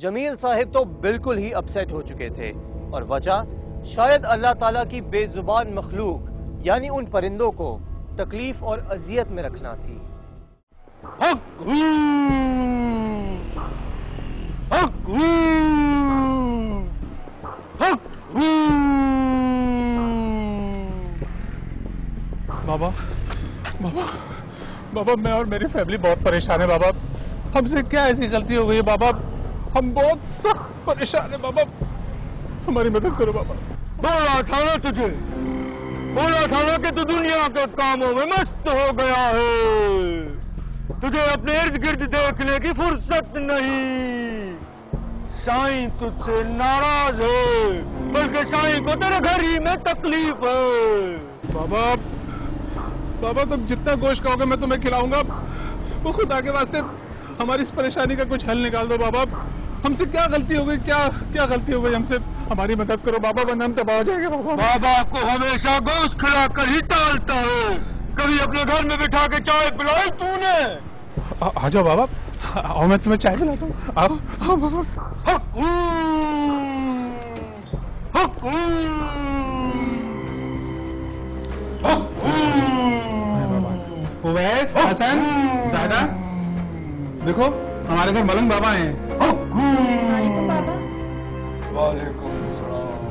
جمیل صاحب تو بالکل ہی اپسیٹ ہو چکے تھے، اور وجہ شاید اللہ تعالیٰ کی بے زبان مخلوق یعنی ان پرندوں کو تکلیف اور اذیت میں رکھنا تھی۔ بابا بابا بابا میں اور میری فیملی بہت پریشان ہے بابا، ہم سے کیا ایسی غلطی ہو گئی ہے بابا، ہم بہت سخت پریشان ہیں بابا، ہماری مدد کرو بابا۔ بولا تھا نا تجھے، بولا تھا نا کہ تو دنیا کے کاموں میں مست ہو گیا ہے، تجھے اپنے ارد گرد دیکھنے کی فرصت نہیں۔ سائیں تجھ سے ناراض ہے، بلکہ سائیں کو تیرے گھر ہی میں تکلیف ہے۔ بابا بابا تم جتنا گوشت کہو گے میں تمہیں کھلاؤں گا، وہ خدا کے واسطے ہماری اس پریشانی کا کچھ حل نکال دو بابا، ہم سے کیا غلطی ہو گئی، کیا غلطی ہو گئی ہم سے، ہماری مدد کرو بابا ورنہ ہم تباہ ہو جائیں گے بابا۔ بابا کو ہمیشہ گوشت کھلا کر ہی ٹالتا ہے، کبھی اپنے گھر میں بٹھا کے چائے پلائی تو نے؟ آ جاؤ بابا، آؤ میں تمہیں چائے پلاتا ہوں، آؤ بابا۔ اویس، حسن، زیادہ دیکھو ہمارے گھر ملنگ بابا ہیں۔ وعلیکم بابا۔ وعلیکم السلام۔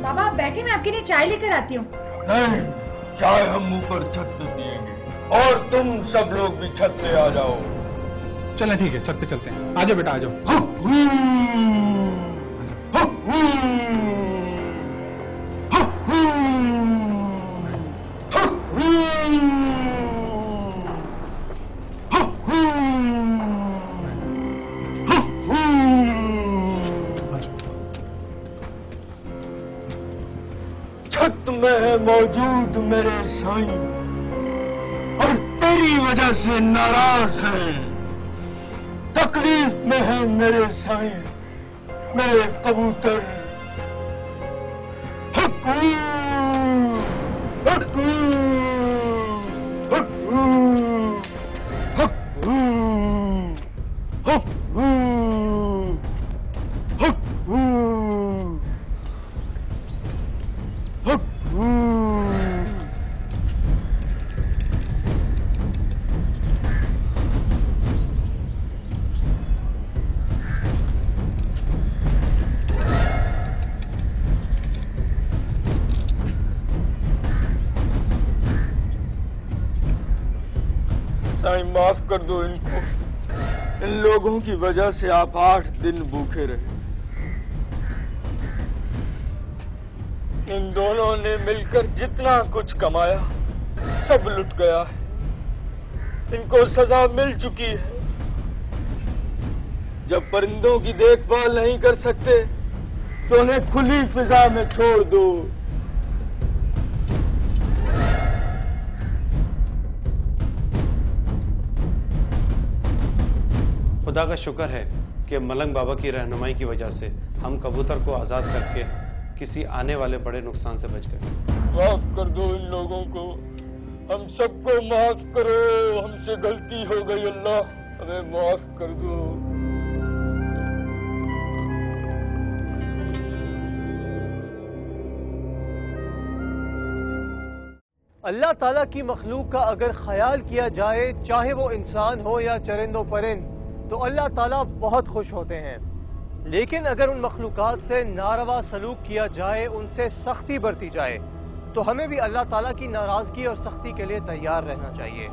بابا آپ بیٹھے، میں آپ کے لیے چائے لے کر آتی ہوں۔ نہیں، چائے ہم اوپر چھت پہ پیئیں گے اور تم سب لوگ بھی چھت پہ آ جاؤ۔ چلیں ٹھیک ہے، چھت پہ چلتے ہیں، آ جاؤ بیٹا آ جاؤ۔ چھت میں ہے موجود میرے سائیں، اور تیری وجہ سے ناراض ہیں، تکلیف میں ہے میرے سائیں، میرے کبوتر۔ سائیں معاف کر دو ان کو، ان لوگوں کی وجہ سے آپ 8 دن بھوکے رہے، ان دونوں نے مل کر جتنا کچھ کمایا سب لٹ گیا ہے، ان کو سزا مل چکی ہے، جب پرندوں کی دیکھ بھال نہیں کر سکتے تو انہیں کھلی فضا میں چھوڑ دو۔ خدا کا شکر ہے کہ ملنگ بابا کی رہنمائی کی وجہ سے ہم کبوتر کو آزاد کر کے کسی آنے والے بڑے نقصان سے بچ گئے۔ معاف کر دو ان لوگوں کو، ہم سب کو معاف کرو، ہم سے غلطی ہو گئی، اللہ ہمیں معاف کر دو۔ اللہ تعالیٰ کی مخلوق کا اگر خیال کیا جائے، چاہے وہ انسان ہو یا چرند و پرند، تو اللہ تعالیٰ بہت خوش ہوتے ہیں، لیکن اگر ان مخلوقات سے ناروا سلوک کیا جائے، ان سے سختی برتی جائے، تو ہمیں بھی اللہ تعالیٰ کی ناراضگی اور سختی کے لیے تیار رہنا چاہیے،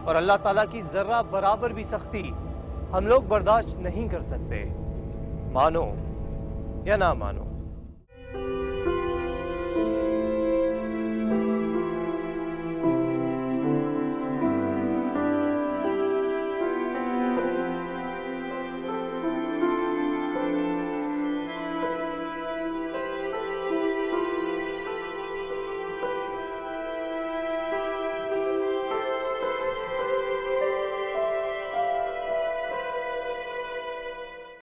اور اللہ تعالیٰ کی ذرہ برابر بھی سختی ہم لوگ برداشت نہیں کر سکتے، مانو یا نہ مانو۔